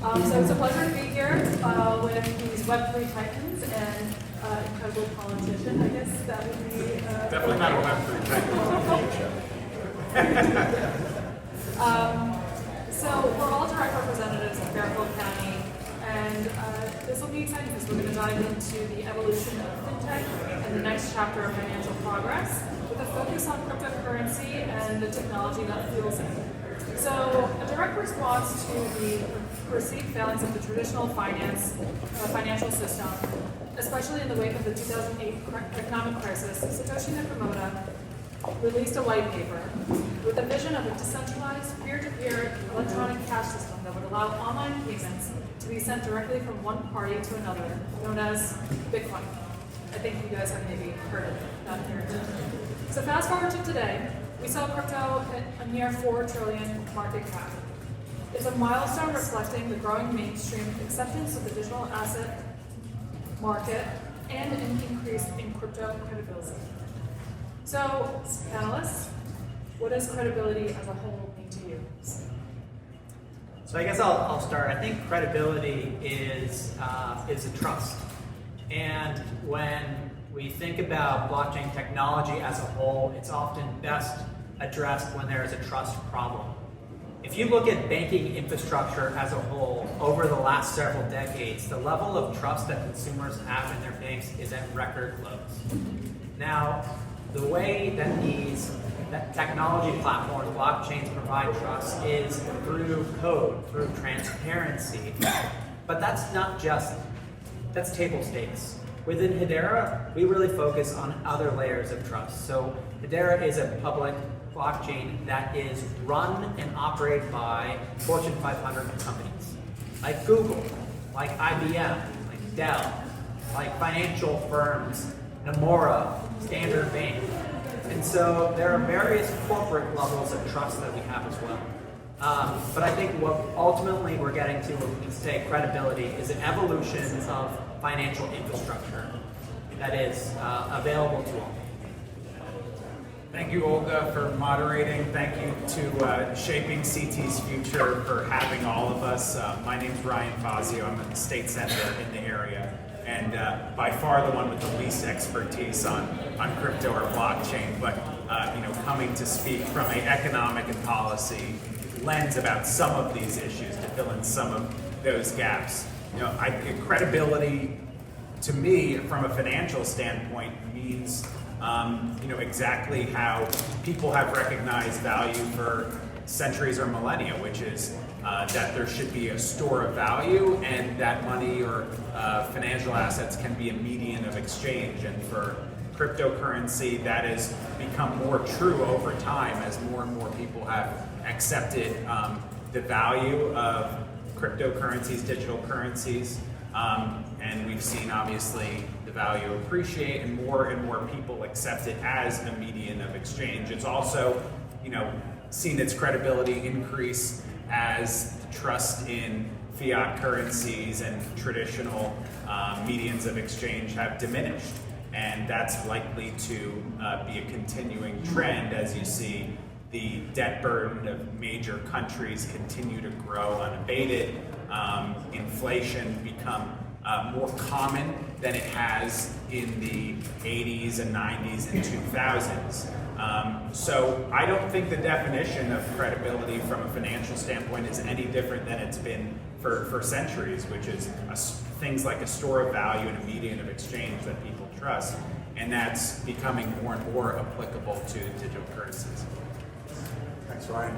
So it's a pleasure to be here with these Web3 titans and incredible politician, I guess that would be... Definitely not a Web3 titan. So we're all direct representatives of Fairfield County, and this will be exciting because we're going to dive into the evolution of fintech and the next chapter of financial progress with a focus on cryptocurrency and the technology that fuels it. So a direct response to the perceived failings of the traditional financial system, especially in the wake of the 2008 economic crisis, Satoshi Nakamoto released a white paper with a vision of a decentralized, peer-to-peer electronic cash system that would allow online payments to be sent directly from one party to another, known as Bitcoin. I think you guys have maybe heard of that here. So fast forward to today, we saw crypto at a near 4 trillion market cap. It's a milestone reflecting the growing mainstream acceptance of the digital asset market and an increase in crypto credibility. So, panelists, what does credibility as a whole mean to you? So I guess I'll start. I think credibility is a trust. And when we think about blockchain technology as a whole, it's often best addressed when there is a trust problem. If you look at banking infrastructure as a whole over the last several decades, the level of trust that consumers have in their banks is at record lows. Now, the way that technology platforms, blockchains provide trust is through code, through transparency. But that's table stakes. Within Hedera, we really focus on other layers of trust. So Hedera is a public blockchain that is run and operated by Fortune 500 companies, like Google, like IBM, like Dell, like financial firms, Nomura, Standard Bank. And so there are various corporate levels of trust that we have as well. But I think what ultimately we're getting to when we say credibility is an evolution of financial infrastructure that is available to all. Thank you, Olga, for moderating. Thank you to Shaping CT's Future for having all of us. My name's Ryan Fazio. I'm at the state senator in the area, and by far the one with the least expertise on crypto or blockchain. But coming to speak from an economic and policy lens about some of these issues to fill in some of those gaps. Credibility to me, from a financial standpoint, means exactly how people have recognized value for centuries or millennia, which is that there should be a store of value and that money or financial assets can be a medium of exchange. And for cryptocurrency, that has become more true over time as more and more people have accepted the value of cryptocurrencies, digital currencies, and we've seen obviously the value appreciate and more people accept it as a medium of exchange. It's also, seen its credibility increase as trust in fiat currencies and traditional mediums of exchange have diminished. And that's likely to be a continuing trend as you see the debt burden of major countries continue to grow unabated, inflation become more common than it has in the 80s and 90s and 2000s. So I don't think the definition of credibility from a financial standpoint is any different than it's been for centuries, which is things like a store of value and a medium of exchange that people trust. And that's becoming more and more applicable to digital currencies. Thanks, Ryan.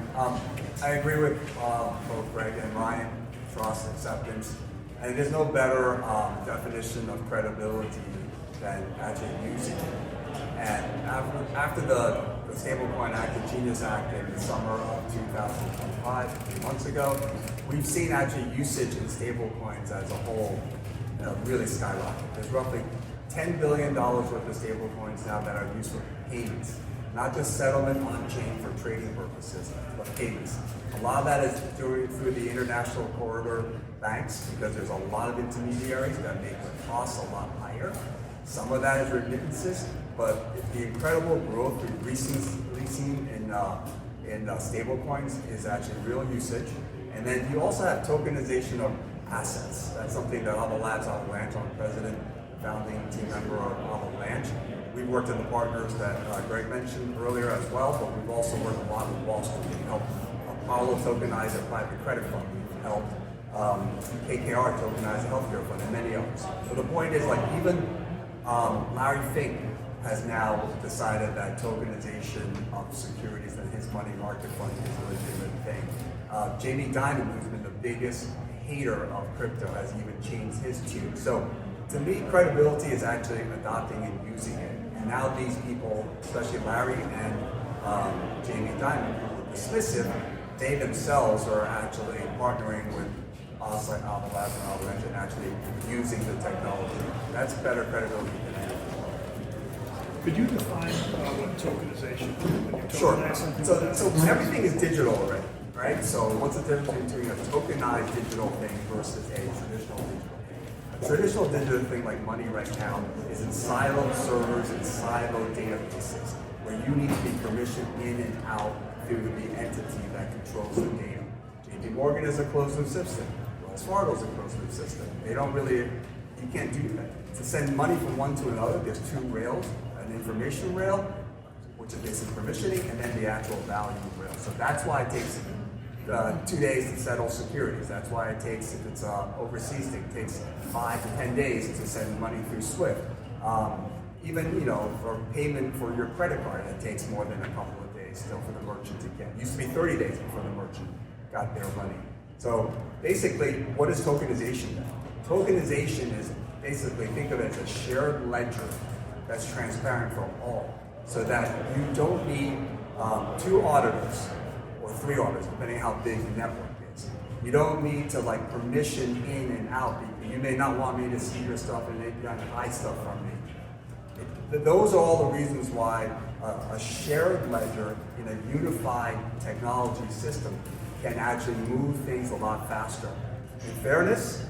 I agree with both Gregg and Ryan, trust, acceptance. And there's no better definition of credibility than actually using it. And after the Stablecoin Act, the Genius Act in the summer of 2025, a few months ago, we've seen actually usage in stablecoins as a whole really skyrocket. There's roughly $10 billion worth of stablecoins now that are used for payments, not just settlement on-chain for trading purposes, but payments. A lot of that is through the international corridor banks because there's a lot of intermediaries that make the costs a lot higher. Some of that is remittances, but the incredible growth we've recently seen in stablecoins is actually real usage, And then you also have tokenization of assets. That's something that Alba Labs, Alba Lanch, I'm president, founding team member of Alba Lanch. We've worked with the partners that Gregg mentioned earlier as well, but we've also worked a lot with Wall Street. We've helped Apollo tokenize a private credit fund. We've helped KKR tokenize a healthcare fund, and many others. So the point is, like, even Larry Fink has now decided that tokenization of securities and his money market fund is a legitimate thing. Jamie Dimon, who's been the biggest hater of crypto, has even changed his tune. So to me, credibility is actually adopting and using it. And now these people, especially Larry and Jamie Dimon, who were dismissive, they themselves are actually partnering with us like Alba Labs and Alba Lanch and actually using the technology. That's better credibility than anything. Could you define what tokenization is? When you Sure. tokenize something? So everything is digital already, right? So what's the difference between a tokenized digital thing versus a traditional digital thing? A traditional digital thing like money right now is in siloed servers and siloed databases where you need to be permissioned in and out through the entity that controls the data. JP Morgan is a closed loop system. Wells Fargo is a closed loop system. They don't really, you can't do that. To send money from one to another, there's two rails. An information rail, which is basically permissioning, and then the actual value rail. So that's why it takes 2 days to settle securities. That's why it takes, if it's overseas thing, it takes 5 to 10 days to send money through SWIFT. Even, for payment for your credit card, it takes more than a couple of days still for the merchant to get. It used to be 30 days before the merchant got their money. So basically, what is tokenization now? Tokenization is basically, think of it as a shared ledger that's transparent for all, so that you don't need 2 auditors or 3 auditors, depending how big the network is. You don't need to permission in and out. You may not want me to see your stuff and maybe I hide stuff from me. Those are all the reasons why a shared ledger in a unified technology system can actually move things a lot faster. In fairness,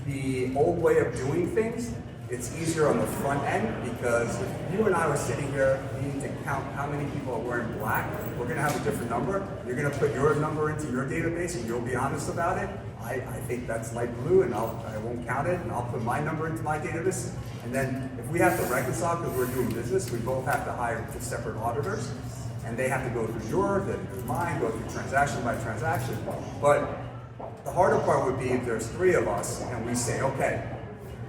the old way of doing things, it's easier on the front end because if you and I were sitting here needing to count how many people are wearing black, we're going to have a different number. You're going to put your number into your database and you'll be honest about it. I think that's light blue and I won't count it and I'll put my number into my database. And then if we have to reconcile because we're doing business, we both have to hire 2 separate auditors and they have to go through yours, then through mine, go through transaction by transaction. But the harder part would be if there's 3 of us and we say, okay,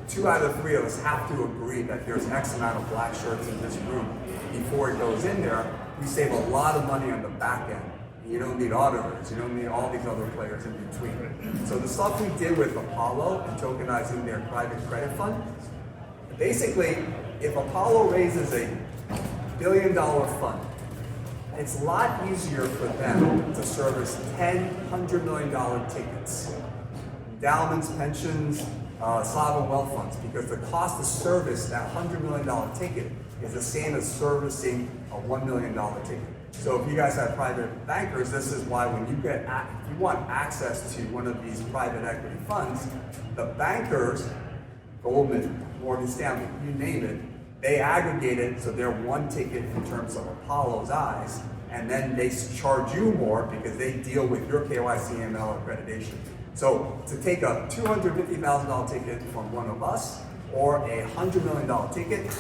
2 out of 3 of us have to agree that there's X amount of black shirts in this room before it goes in there. We save a lot of money on the back end. You don't need auditors. You don't need all these other players in between. So the stuff we did with Apollo and tokenizing their private credit fund, basically, if Apollo raises a $1 billion fund, it's a lot easier for them to service $100 million tickets, endowments, pensions, sovereign wealth funds, because the cost to service that $100 million ticket is the same as servicing a $1 million ticket. So if you guys have private bankers, this is why when if you want access to one of these private equity funds, the bankers, Goldman, Morgan Stanley, you name it, they aggregate it so they're one ticket in terms of Apollo's eyes, and then they charge you more because they deal with your KYC, AML accreditation. So to take a $250,000 ticket from one of us or a $100 million ticket,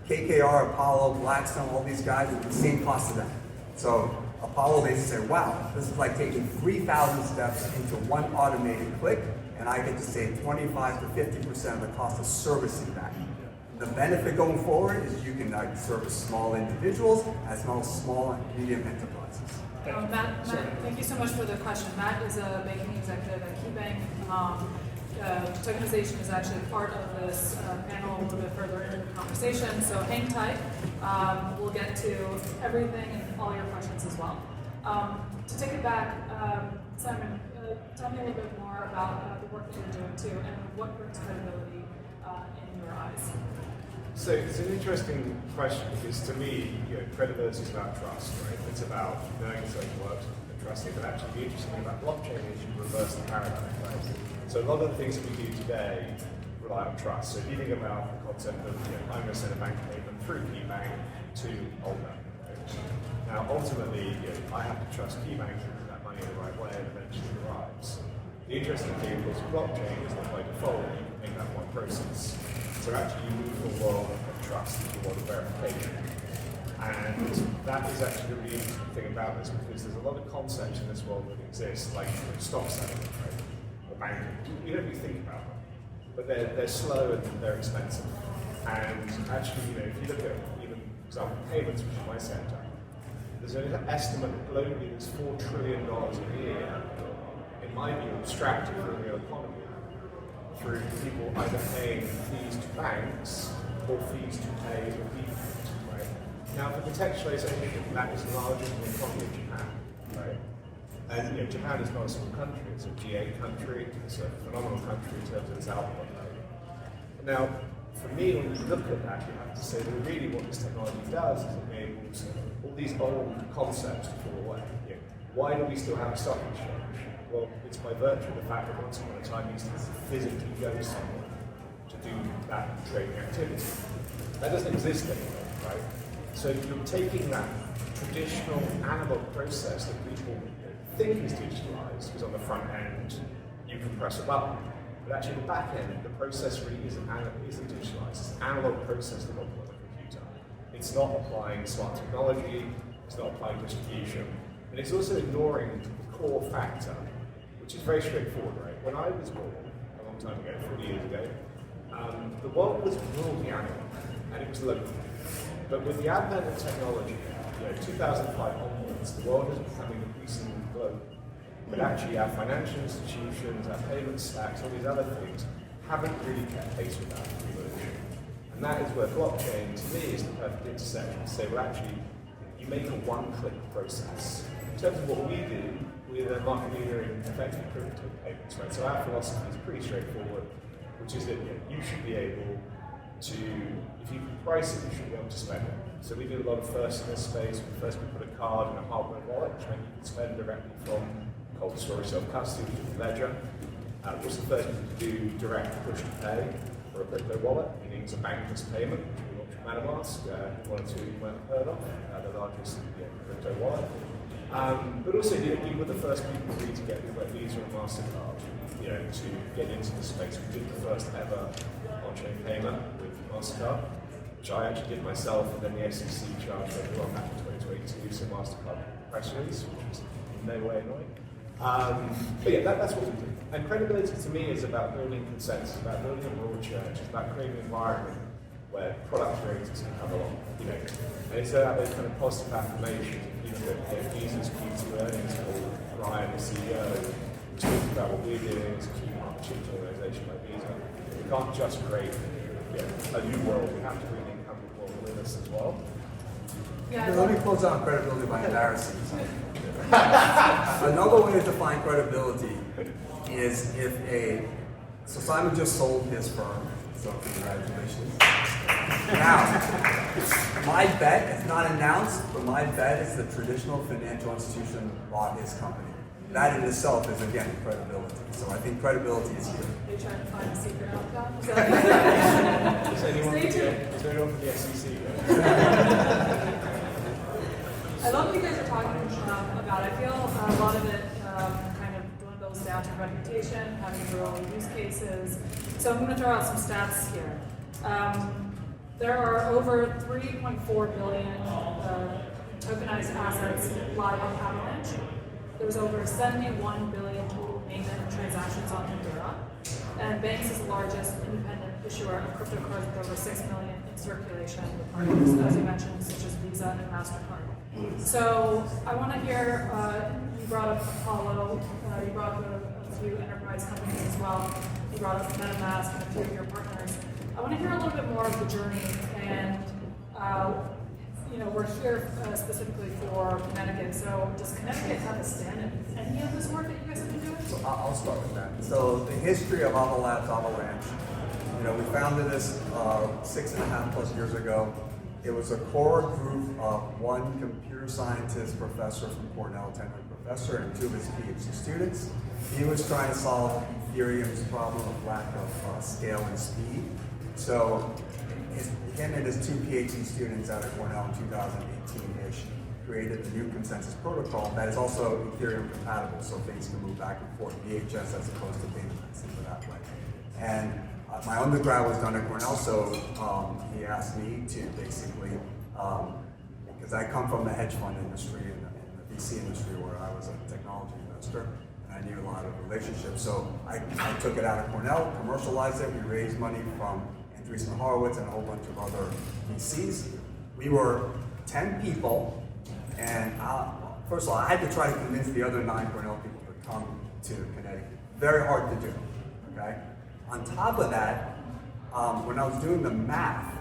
KKR, Apollo, Blackstone, all these guys, it's the same cost to them. So Apollo basically say, wow, this is like taking 3,000 steps into one automated click, and I get to save 25 to 50% of the cost of servicing that. The benefit going forward is you can service small individuals as well as small and medium enterprises. Matt, thank you so much for the question. Matt is a banking executive at KeyBank. Tokenization is actually part of this panel a little bit further into the conversation, so hang tight. We'll get to everything and all your questions as well. To take it back, Simon, tell me a little bit more about the work that you're doing too and what brings credibility in your eyes. So it's an interesting question because to me, credibility is about trust, right? It's about knowing something works and trusting, but actually the interesting thing about blockchain is you reverse the paradigm, right? So a lot of the things that we do today rely on trust. So if you think about the concept of, I'm going to send a bank payment through KeyBank to Olga. Now ultimately, I have to trust KeyBank that money the right way and eventually arrives. The interesting thing, of course, with blockchain is that by default, you can make that one process. So actually you move from a world of trust to a world of verification. And that is actually the really interesting thing about this, because there's a lot of concepts in this world that exist, like stock selling, right? Or banking. We don't really think about them, but they're slow and they're expensive. And actually, if you look at even, for example, payments, which is my sector, there's an estimate that globally there's $4 trillion a year, in my view, abstracted from the real economy through people either paying fees to banks or fees to pay to people. Now, for contextualization, that is larger than the economy of Japan, right? And Japan is not a small country; it's a G8 country. It's a phenomenal country in terms of its output. Now, for me, when you look at that, you have to say that really what this technology does is it enables all these old concepts to fall away. Why do we still have a stock exchange? Well, it's by virtue of the fact that once upon a time you used to physically go somewhere to do that trading activity. That doesn't exist anymore, right? So you're taking that traditional analog process that people think is digitalized, because on the front end you can press a button, but actually the back end, the process really isn't digitalized. It's an analog process that runs on a computer. It's not applying smart technology, it's not applying distribution, and it's also ignoring the core factor, which is very straightforward, right? When I was born, a long time ago, 40 years ago, the world was broadly analog, and it was local. But with the advent of technology, 2005 onwards, the world is becoming increasingly global. But actually our financial institutions, our payment stacks, all these other things haven't really kept pace with that evolution. And that is where blockchain, to me, is the perfect intersection to say, well, actually, you make a one-click process. In terms of what we do, we're the market leader in effective crypto payments, right? So our philosophy is pretty straightforward, which is that you should be able to, if you can price it, you should be able to spend it. So we do a lot of first in this space. First we put a card in a hardware wallet, which meant you can spend directly from cold storage self-custody, which is Ledger. It was the first one to do direct push to pay for a crypto wallet, meaning it's a bankless payment. We launched Panelists, one or two you might have heard of, the largest crypto wallet. But also you were the first people really to get with Visa and MasterCard, to get into the space. We did the first ever on-chain payment with MasterCard, which I actually did myself, and then the SEC charged everyone back in 2022, so MasterCard press release, which is in no way annoying. But yeah, that's what we do. And credibility to me is about building consensus, about building a broad church, it's about creating an environment where product creators can come along, And it's about those kind of positive affirmations. You look at Visa's Q2 earnings call, Ryan, the CEO, talking about what we're doing as a key partnership organisation like Visa. We can't just create a new world, we have to bring the incumbent world with us as well. Yeah, Let me close out credibility by embarrassing you. Another way to define credibility is so Simon just sold his firm, so congratulations. Now, my bet is not announced, but my bet is the traditional financial institution bought his company. That in itself is, again, credibility. So I think credibility is here. Are you trying to find a secret outcome? Is anyone from the SEC? I love what you guys are talking about. I feel a lot of it kind of dwindles down to reputation, having real use cases. So I'm going to throw out some stats here. There are over 3.4 billion tokenized assets live on Avalanche. There's over 71 billion total payment transactions on Hedera. And Baanx is the largest independent issuer of cryptocurrency with over 6 million in circulation with partners, as you mentioned, such as Visa and MasterCard. So I want to hear, you brought up Apollo, you brought up a few enterprise companies as well, you brought up MetaMask and a few of your partners. I want to hear a little bit more of the journey, and we're here specifically for Connecticut. So does Connecticut have a stand in any of this work that you guys have been doing? So I'll start with that. So the history of Avalanche, we founded this 6.5+ years ago. It was a core group of one computer scientist professor from Cornell, tenured professor, and two of his PhD students. He was trying to solve Ethereum's problem of lack of scale and speed. So him and his two PhD students out of Cornell in 2018-ish created the new consensus protocol that is also Ethereum compatible, so things can move back and forth, VHS as opposed to dataments, think of that way. And my undergrad was done at Cornell, so he asked me to basically, because I come from the hedge fund industry and the VC industry where I was a technology investor, and I knew a lot of relationships. So I took it out of Cornell, commercialized it, we raised money from Andreessen Horowitz and a whole bunch of other VCs. We were 10 people, and first of all, I had to try to convince the other 9 Cornell people to come to Connecticut. Very hard to do, okay? On top of that, when I was doing the math,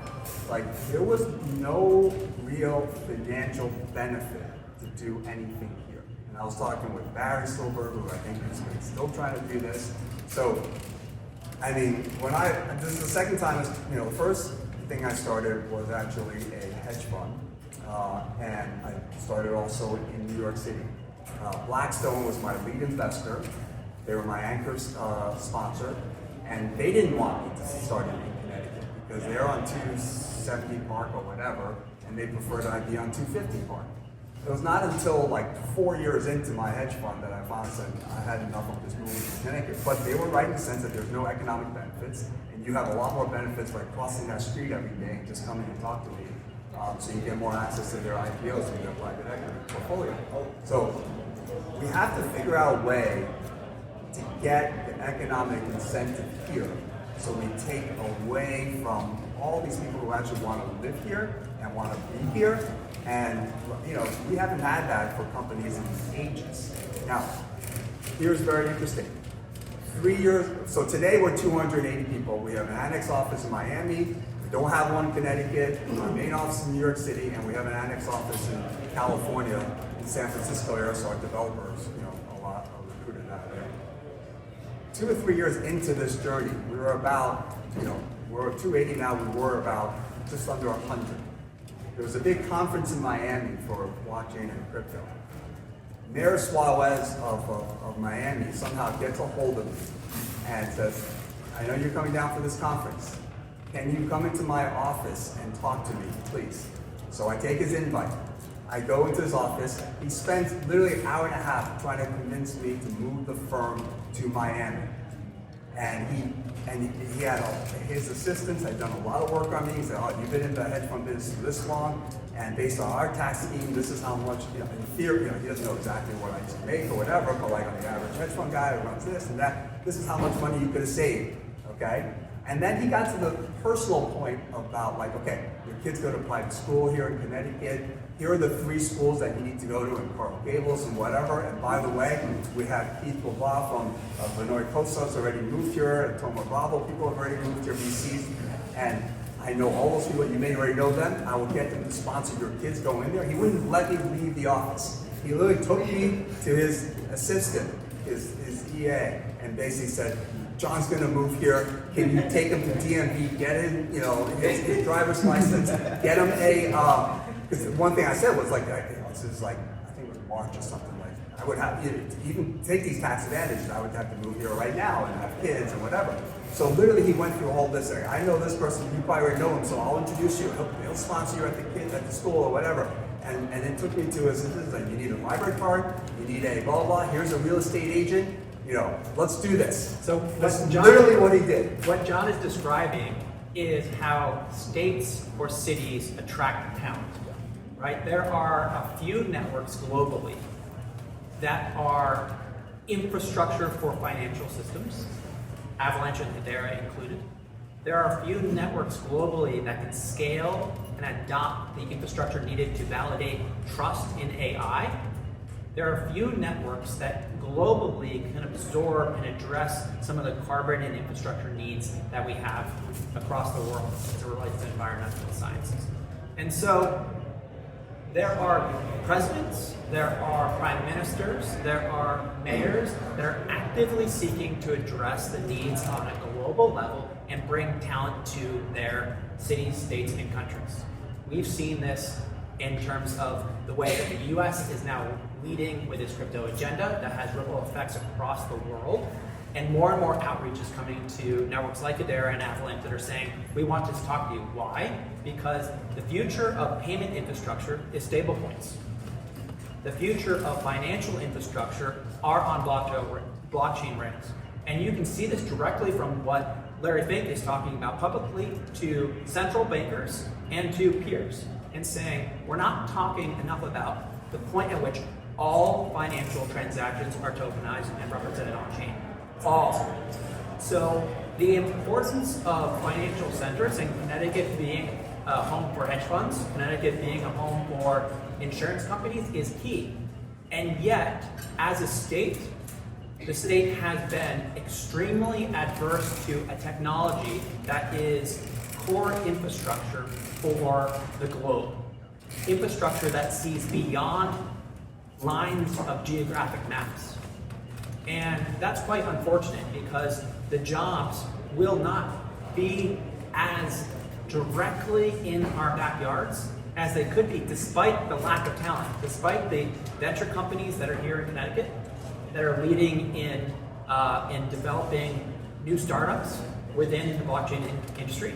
like there was no real financial benefit to do anything here. And I was talking with Barry Silver, who I think is still trying to do this. So, I mean, this is the second time, the first thing I started was actually a hedge fund. And I started also in New York City. Blackstone was my lead investor. They were my anchor sponsor. And they didn't want me to start in Connecticut because they're on 270 Park or whatever, and they preferred I'd be on 250 Park. It was not until like 4 years into my hedge fund that I finally said I had enough of this moving to Connecticut. But they were right in the sense that there's no economic benefits, and you have a lot more benefits by crossing that street every day and just coming and talk to me. So you get more access to their IPOs and their private equity portfolio. So we have to figure out a way to get the economic incentive here, so we take away from all these people who actually want to live here and want to be here, and we haven't had that for companies in ages. Now, here's very interesting. 3 years, so today we're 280 people. We have an annex office in Miami. We don't have one in Connecticut. Our main office is in New York City, and we have an annex office in California, in San Francisco area. So our developers, a lot are recruited that way. 2 or 3 years into this journey, we were about, we're 280 now, we were about just under 100. There was a big conference in Miami for blockchain and crypto. Mayor Suarez of Miami somehow gets a hold of me and says, I know you're coming down for this conference. Can you come into my office and talk to me, please? So I take his invite. I go into his office. He spends literally an hour and a half trying to convince me to move the firm to Miami. And he had his assistants had done a lot of work on me. He said, oh, you've been in the hedge fund business for this long, and based on our tax scheme, this is how much, in theory, he doesn't know exactly what I used to make or whatever, but like on the average hedge fund guy who runs this and that, this is how much money you could have saved, okay? And then he got to the personal point about like, okay, your kids go to private school here in Connecticut. Here are the 3 schools that you need to go to in Coral Gables and whatever. And by the way, we have Keith Bourgeois from Vinoy Kostos already moved here, and Toma Bravo people have already moved here, VCs. And I know all those people, you may already know them. I will get them to sponsor your kids going in there. He wouldn't let me leave the office. He literally took me to his assistant, his EA, and basically said, John's going to move here. Can you take him to DMV, get him, his driver's license, get him a, because one thing I said was like, this is like, I think it was March or something like, I would have, to even take these tax advantages, I would have to move here right now and have kids and whatever. So literally he went through all this, I know this person, you probably already know him, so I'll introduce you. He'll sponsor you at the school or whatever. And it took me to his, like, you need a library card, you need a blah, blah, blah, here's a real estate agent. Let's do this. So that's literally what he did. What John is describing is how states or cities attract talent, right? There are a few networks globally that are infrastructure for financial systems, Avalanche and Hedera included. There are a few networks globally that can scale and adopt the infrastructure needed to validate trust in AI. There are a few networks that globally can absorb and address some of the carbon and infrastructure needs that we have across the world as it relates to environmental sciences. And so there are presidents, there are prime ministers, there are mayors that are actively seeking to address the needs on a global level and bring talent to their cities, states, and countries. We've seen this in terms of the way that the US is now leading with its crypto agenda that has ripple effects across the world. And more outreach is coming to networks like Hedera and Avalanche that are saying, we want to talk to you. Why? Because the future of payment infrastructure is stablecoins. the future of financial infrastructure are on blockchain rails. And you can see this directly from what Larry Fink is talking about publicly to central bankers and to peers, and saying we're not talking enough about the point at which all financial transactions are tokenized and represented on chain. All. So the importance of financial centers, and Connecticut being a home for hedge funds, Connecticut being a home for insurance companies, is key. And yet, as a state, the state has been extremely adverse to a technology that is core infrastructure for the globe. Infrastructure that sees beyond lines of geographic maps. And that's quite unfortunate because the jobs will not be as directly in our backyards as they could be, despite the lack of talent, despite the venture companies that are here in Connecticut that are leading in developing new startups within the blockchain industry,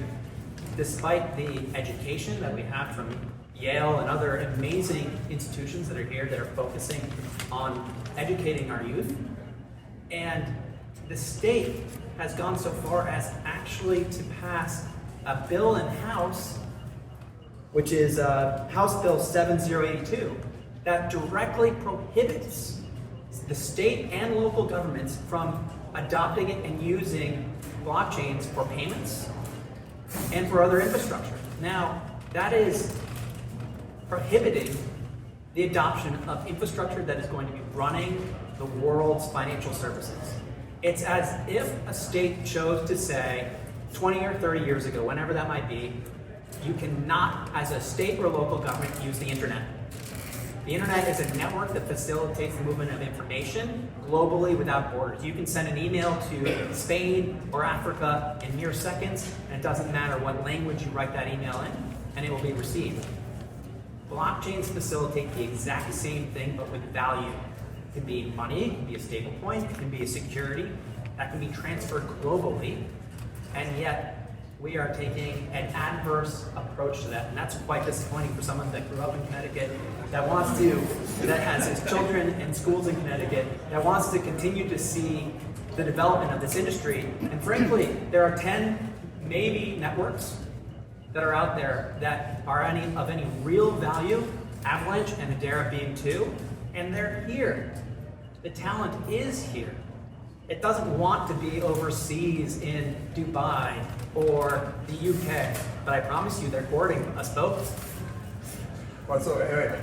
despite the education that we have from Yale and other amazing institutions that are here that are focusing on educating our youth. And the state has gone so far as actually to pass a bill in House, which is House Bill 7082, that directly prohibits the state and local governments from adopting it and using blockchains for payments and for other infrastructure. Now, that is prohibiting the adoption of infrastructure that is going to be running the world's financial services. It's as if a state chose to say 20 or 30 years ago, whenever that might be, you cannot, as a state or local government, use the internet. The internet is a network that facilitates the movement of information globally without borders. You can send an email to Spain or Africa in mere seconds, and it doesn't matter what language you write that email in, and it will be received. Blockchains facilitate the exact same thing, but with value. It can be money, it can be a stable point, it can be a security that can be transferred globally, and yet we are taking an adverse approach to that, and that's quite disappointing for someone that grew up in Connecticut, that has his children in schools in Connecticut, that wants to continue to see the development of this industry. And frankly, there are 10 maybe networks that are out there that are of any real value, Avalanche and Hedera being 2, and they're here. The talent is here. It doesn't want to be overseas in Dubai or the UK, but I promise you they're courting us both. Well, so anyway,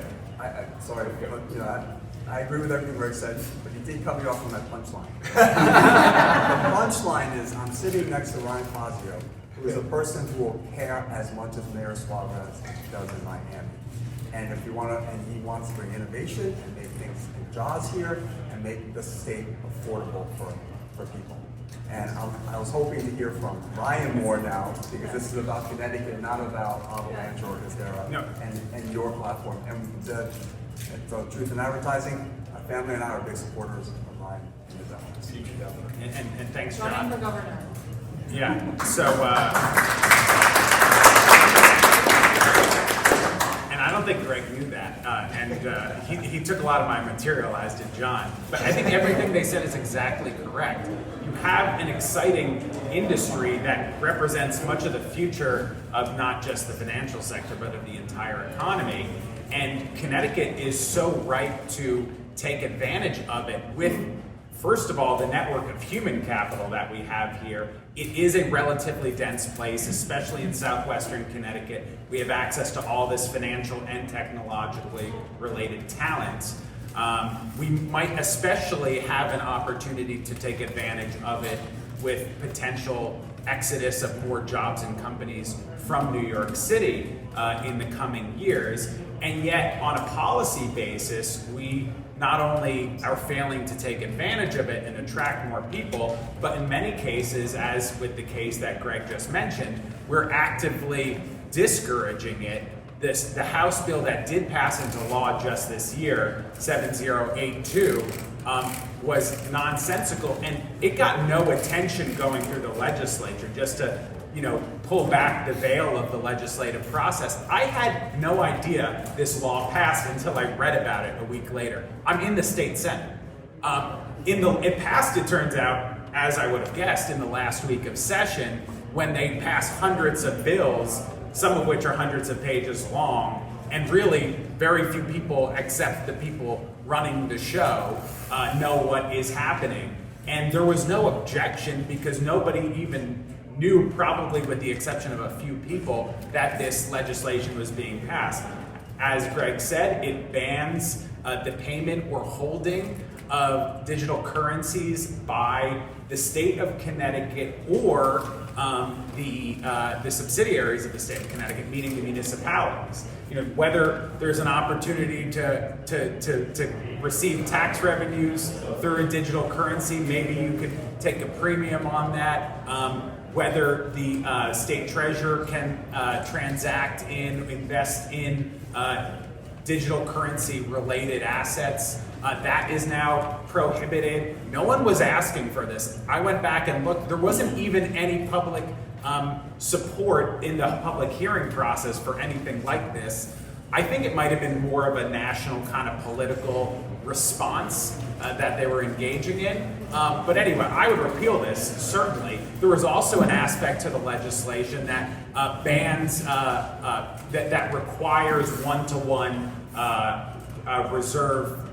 sorry, but, I agree with everything Greg said, but you did cut me off on that punchline. The punchline is I'm sitting next to Ryan Fazio, who is a person who will care as much as Mayor Suarez does in Miami. And if you want to, and he wants to bring innovation and make things in jobs here and make the state affordable for people. And I was hoping to hear from Ryan more now, because this is about Connecticut, not about Avalanche or Hedera and your platform. And the Truth in Advertising, my family and I are big supporters of Ryan and his efforts. And thanks, John. Running for governor. Yeah, so, and I don't think Gregg knew that, and he took a lot of my material, as did John, but I think everything they said is exactly correct. You have an exciting industry that represents much of the future of not just the financial sector, but of the entire economy, and Connecticut is so ripe to take advantage of it with, first of all, the network of human capital that we have here. It is a relatively dense place, especially in southwestern Connecticut. We have access to all this financial and technologically related talent. We might especially have an opportunity to take advantage of it with potential exodus of more jobs and companies from New York City in the coming years. And yet, on a policy basis, we not only are failing to take advantage of it and attract more people, but in many cases, as with the case that Gregg just mentioned, we're actively discouraging it. The House bill that did pass into law just this year, 7082, was nonsensical, and it got no attention going through the legislature. Just to pull back the veil of the legislative process, I had no idea this law passed until I read about it a week later. I'm in the state Senate. It passed, it turns out, as I would have guessed, in the last week of session, when they passed hundreds of bills, some of which are hundreds of pages long, and really very few people, except the people running the show, know what is happening. And there was no objection because nobody even knew, probably with the exception of a few people, that this legislation was being passed. As Gregg said, it bans the payment or holding of digital currencies by the state of Connecticut or the subsidiaries of the state of Connecticut, meaning the municipalities. Whether there's an opportunity to receive tax revenues through a digital currency, maybe you could take a premium on that. Whether the state treasurer can invest in digital currency related assets. That is now prohibited. No one was asking for this. I went back and looked. There wasn't even any public support in the public hearing process for anything like this. I think it might have been more of a national kind of political response that they were engaging in. But anyway, I would repeal this, certainly. There was also an aspect to the legislation that bans, that requires one-to-one reserve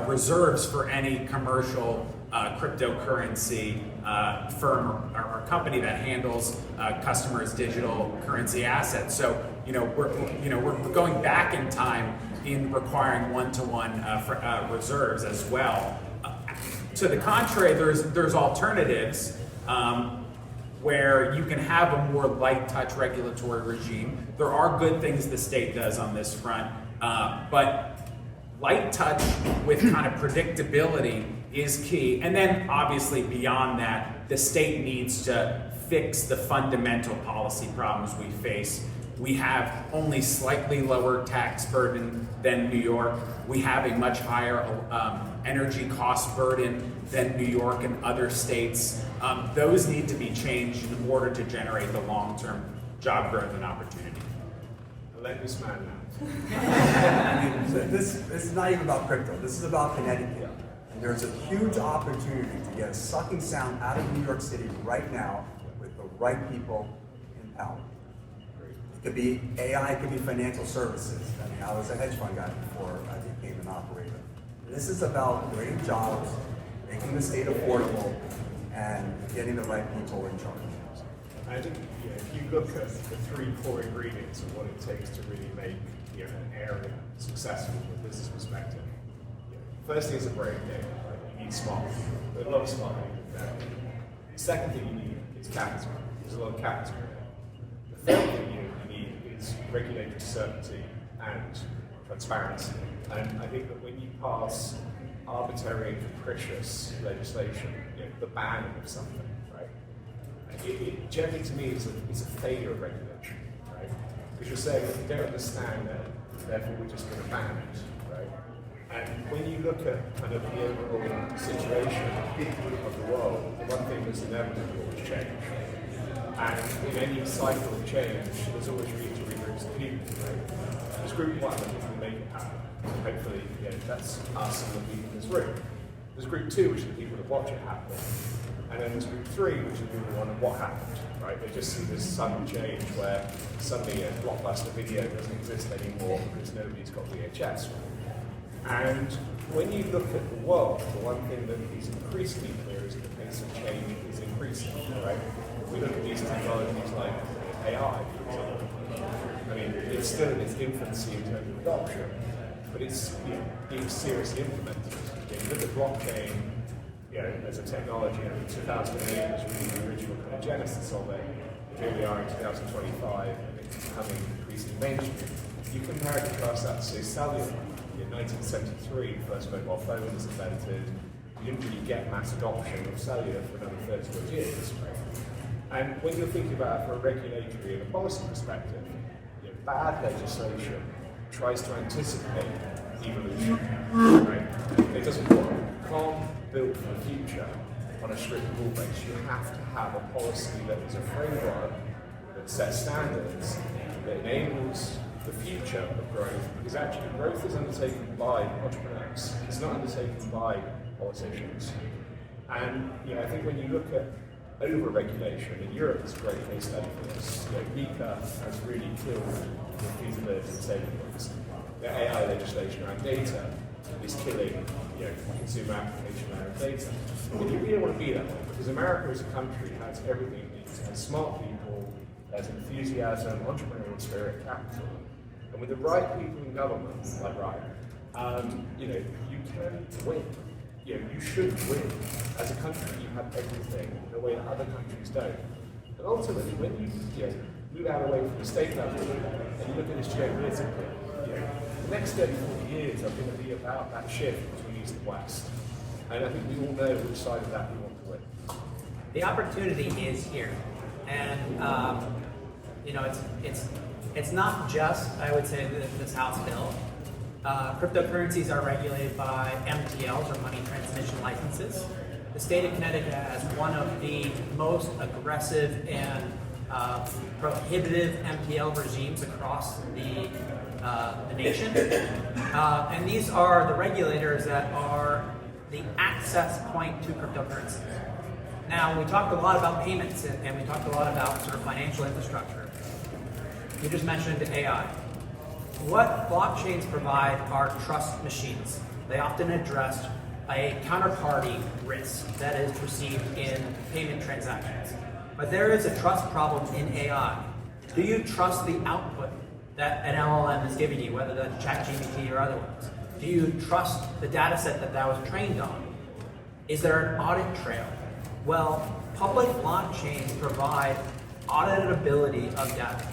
reserves for any commercial cryptocurrency firm or company that handles customers' digital currency assets. So we're going back in time in requiring one-to-one reserves as well. To the contrary, there's alternatives where you can have a more light touch regulatory regime. There are good things the state does on this front, but light touch with kind of predictability is key. And then obviously beyond that, the state needs to fix the fundamental policy problems we face. We have only slightly lower tax burden than New York. We have a much higher energy cost burden than New York and other states. Those need to be changed in order to generate the long-term job growth and opportunity. Let this man now. This is not even about crypto. This is about Connecticut. And there's a huge opportunity to get a sucking sound out of New York City right now with the right people in power. It could be AI, it could be financial services. I mean, I was a hedge fund guy before I became an operator. This is about creating jobs, making the state affordable, and getting the right people in charge. I think if you look at the 3 core ingredients of what it takes to really make an area successful from a business perspective, first thing is a brain game. Right? You need smart people. There's a lot of smart people there. The second thing you need is capital. There's a lot of capital there. The third thing you need is regulatory certainty and transparency. And I think that when you pass arbitrary and capricious legislation, the banning of something, right? It generally to me is a failure of regulation, right? Because you're saying if you don't understand that, therefore we're just going to ban it, right? And when you look at kind of the overall situation of the world, the one thing that's inevitable is change. And in any cycle of change, there's always really two groups of people, right? There's group one that can make it happen. So hopefully, that's us and the people in this room. There's group two, which are the people that watch it happen. And then there's group three, which is the people that wonder what happened, right? They just see this sudden change where suddenly a blockbuster video doesn't exist anymore because nobody's got VHS. And when you look at the world, the one thing that is increasingly clear is that the pace of change is increasing, right? We look at these technologies like AI, for example. I mean, it's still in its infancy in terms of adoption, but it's being seriously implemented. You look at blockchain, as a technology, in 2008 was really the original kind of genesis of it. Here we are in 2025, and it's becoming increasingly mainstream. You compare and contrast that to, say, cellular. In 1973, the first mobile phone was invented. You didn't really get mass adoption of cellular for another 30 years, right? And when you're thinking about it from a regulatory and a policy perspective, bad legislation tries to anticipate evolution, right? it doesn't work. You can't build for the future on a strict rule base. You have to have a policy that is a framework that sets standards that enables the future of growth, because actually growth is undertaken by entrepreneurs. It's not undertaken by politicians. And I think when you look at over-regulation, in Europe is a great case study for this. MiCA has really killed the feasibility of savings. The AI legislation around data is killing consumer application around data. And you really don't want to be that way, because America as a country has everything it needs. It has smart people, it has enthusiasm, entrepreneurial spirit, capital. And with the right people in government, like Ryan, you can win. You should win. As a country, you have everything in a way that other countries don't. And ultimately, when you move out away from the state level and you look at this geopolitically, the next 30, 40 years are going to be about that shift between East and West. And I think we all know which side of that we want to win. The opportunity is here. And, it's not just, I would say, this House bill. Cryptocurrencies are regulated by MTLs, or money transmission licenses. The state of Connecticut has one of the most aggressive and prohibitive MTL regimes across the nation. And these are the regulators that are the access point to cryptocurrencies. Now, we talked a lot about payments and we talked a lot about sort of financial infrastructure. You just mentioned AI. What blockchains provide are trust machines. They often address a counterparty risk that is perceived in payment transactions. But there is a trust problem in AI. Do you trust the output that an LLM is giving you, whether that's ChatGPT or other ones? Do you trust the data set that was trained on? Is there an audit trail? Well, public blockchains provide auditability of data.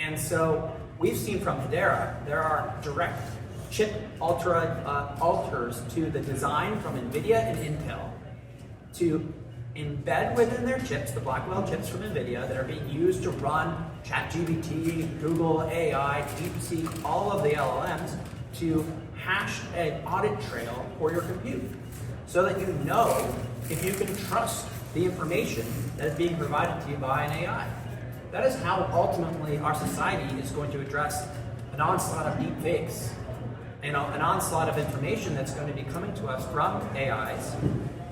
And so we've seen from Hedera, there are direct chip alters to the design from NVIDIA and Intel to embed within their chips, the Blackwell chips from NVIDIA that are being used to run ChatGPT, Google AI, DeepSeek, all of the LLMs to hash an audit trail for your compute so that you know if you can trust the information that is being provided to you by an AI. That is how ultimately our society is going to address an onslaught of deep fakes, an onslaught of information that's going to be coming to us from AIs,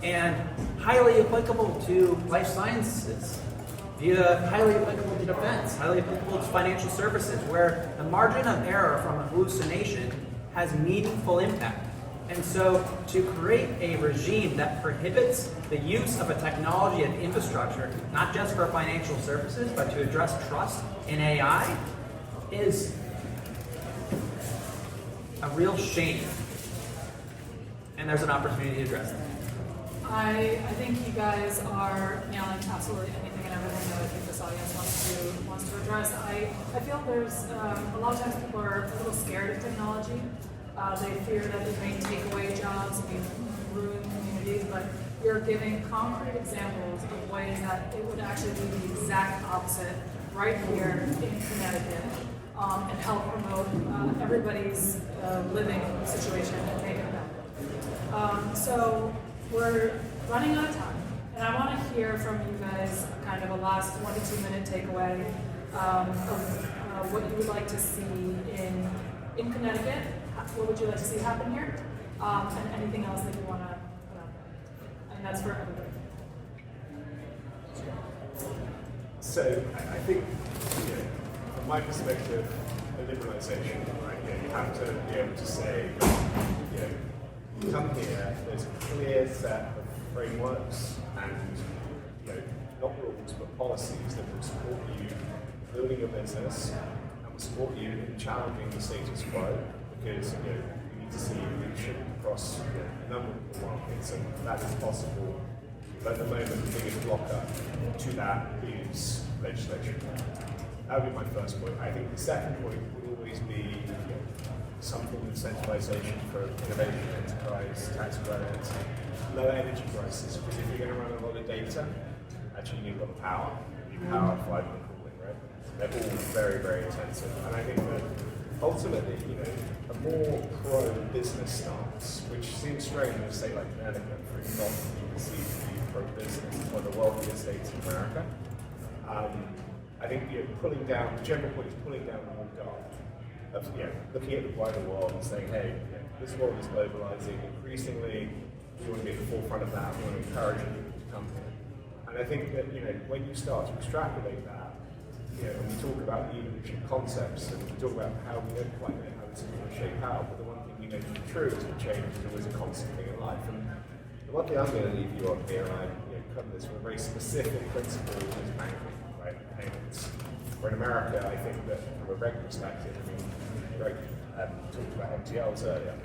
and highly applicable to life sciences, highly applicable to defense, highly applicable to financial services, where the margin of error from a hallucination has meaningful impact. And so to create a regime that prohibits the use of a technology and infrastructure, not just for financial services, but to address trust in AI, is a real shame. And there's an opportunity to address that. I think you guys are nailing absolutely anything and everything that I think this audience wants to address. I feel there's a lot of times people are a little scared of technology. They fear that it may take away jobs, it may ruin communities, but you're giving concrete examples of ways that it would actually be the exact opposite right here in Connecticut and help promote everybody's living situation and make it better. So we're running out of time, and I want to hear from you guys kind of a last 1 to 2 minute takeaway of what you would like to see in Connecticut. What would you like to see happen here? And anything else that you want to put out there. And that's for everybody. So I think, from my perspective, a liberalization, right? You have to be able to say, come here, there's a clear set of frameworks and, not rules, but policies that will support you building your business and will support you in challenging the status quo. Because we need to see leadership across a number of markets, and that is possible. But at the moment, the biggest blocker to that is legislation. That would be my first point. I think the second point would always be some form of centralization for innovation, enterprise, tax credits, lower energy prices. Because if you're going to run a lot of data, actually you need a lot of power. You need power for cooling, right? They're all very, very intensive. And I think that ultimately, a more pro-business stance, which seems strange in a state like Connecticut, for it not to be perceived to be pro-business, one of the wealthiest states in America. I think the general point is pulling down the wall guard of looking at the wider world and saying, hey, this world is globalizing increasingly. We want to be at the forefront of that. We want to encourage people to come here. And I think that when you start to extrapolate that, when we talk about the evolution concepts and we talk about how we don't quite know how this is going to shape out, but the one thing we know to be true is that change is always a constant thing in life. And the one thing I'm going to leave you on here, and I cover this from a very specific principle, is banking, right? Payments. Where in America, I think that from a regular perspective, Gregg talked about MTLs earlier.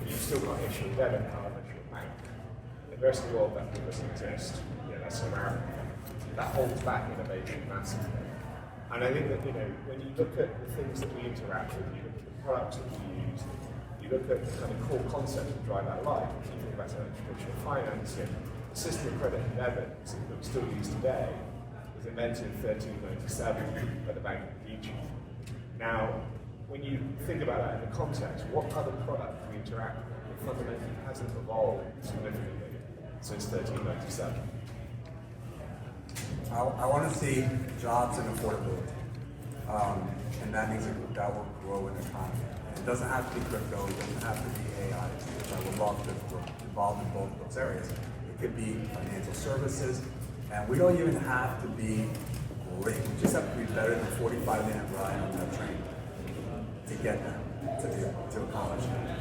You've still got issue a debit card unless you're a bank. In the rest of the world, that doesn't exist. That's America. That holds back innovation massively. And I think that when you look at the things that we interact with, you look at the products that we use, you look at the kind of core concepts that drive our life. You think about something like traditional finance. The system of credit and debit that we still use today was invented in 1397 by the Bank of Egypt. Now, when you think about that in the context, what other product we interact with fundamentally hasn't evolved significantly since 1397? I want to see jobs and affordability, and that means that will grow an economy. And it doesn't have to be crypto, it doesn't have to be AI, which I would love to involve in both of those areas. It could be financial services, and we don't even have to be great. We just have to be better than 45-minute ride on that train to get there, to accomplish that.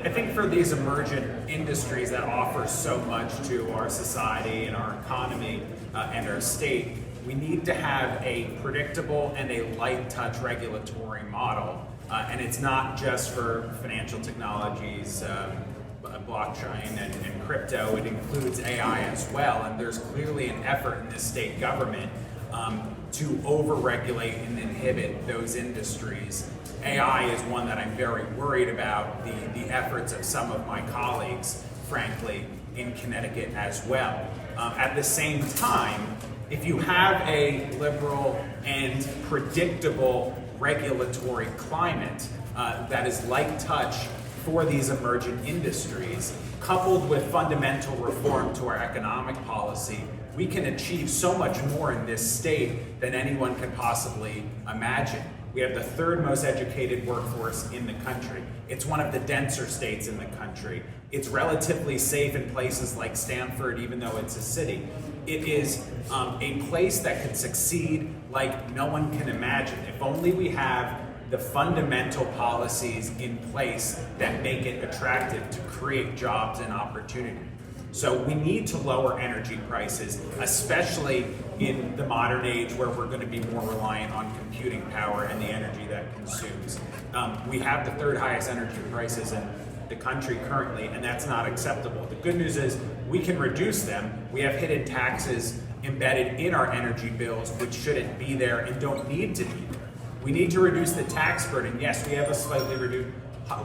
I think for these emergent industries that offer so much to our society and our economy and our state, we need to have a predictable and a light touch regulatory model. And it's not just for financial technologies, blockchain and crypto, it includes AI as well. And there's clearly an effort in this state government to over-regulate and inhibit those industries. AI is one that I'm very worried about, the efforts of some of my colleagues, frankly, in Connecticut as well. At the same time, if you have a liberal and predictable regulatory climate that is light touch for these emergent industries, coupled with fundamental reform to our economic policy, we can achieve so much more in this state than anyone can possibly imagine. We have the third most educated workforce in the country. It's one of the denser states in the country. It's relatively safe in places like Stanford, even though it's a city. It is a place that could succeed like no one can imagine. If only we have the fundamental policies in place that make it attractive to create jobs and opportunity. So we need to lower energy prices, especially in the modern age where we're going to be more reliant on computing power and the energy that consumes. We have the third highest energy prices in the country currently, and that's not acceptable. The good news is we can reduce them. We have hidden taxes embedded in our energy bills, which shouldn't be there and don't need to be there. We need to reduce the tax burden. Yes, we have a slightly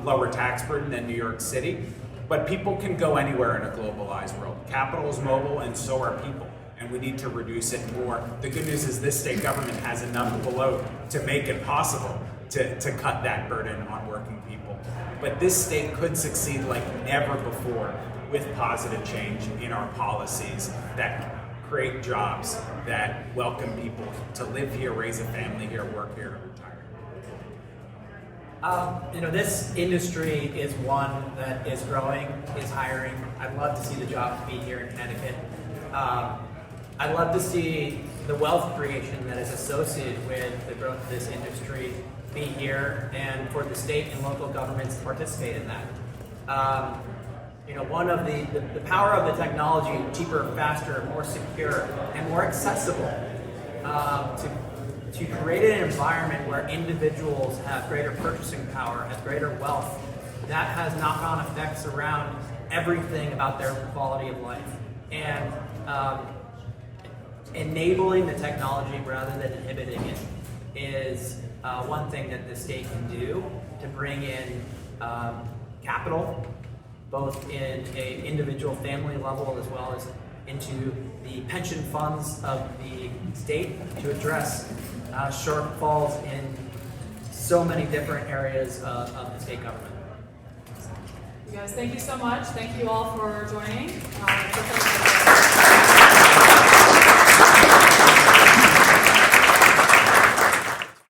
lower tax burden than New York City, but people can go anywhere in a globalized world. Capital is mobile and so are people, and we need to reduce it more. The good news is this state government has enough below to make it possible to cut that burden on working people. But this state could succeed like never before with positive change in our policies that create jobs, that welcome people to live here, raise a family here, work here, retire. This industry is one that is growing, is hiring. I'd love to see the jobs be here in Connecticut. I'd love to see the wealth creation that is associated with the growth of this industry be here, and for the state and local governments to participate in that. One of the power of the technology, cheaper, faster, more secure, and more accessible, to create an environment where individuals have greater purchasing power, have greater wealth, that has knock-on effects around everything about their quality of life. And enabling the technology rather than inhibiting it is one thing that the state can do to bring in capital, both in an individual family level as well as into the pension funds of the state to address shortfalls in so many different areas of the state government. You guys, thank you so much. Thank you all for joining.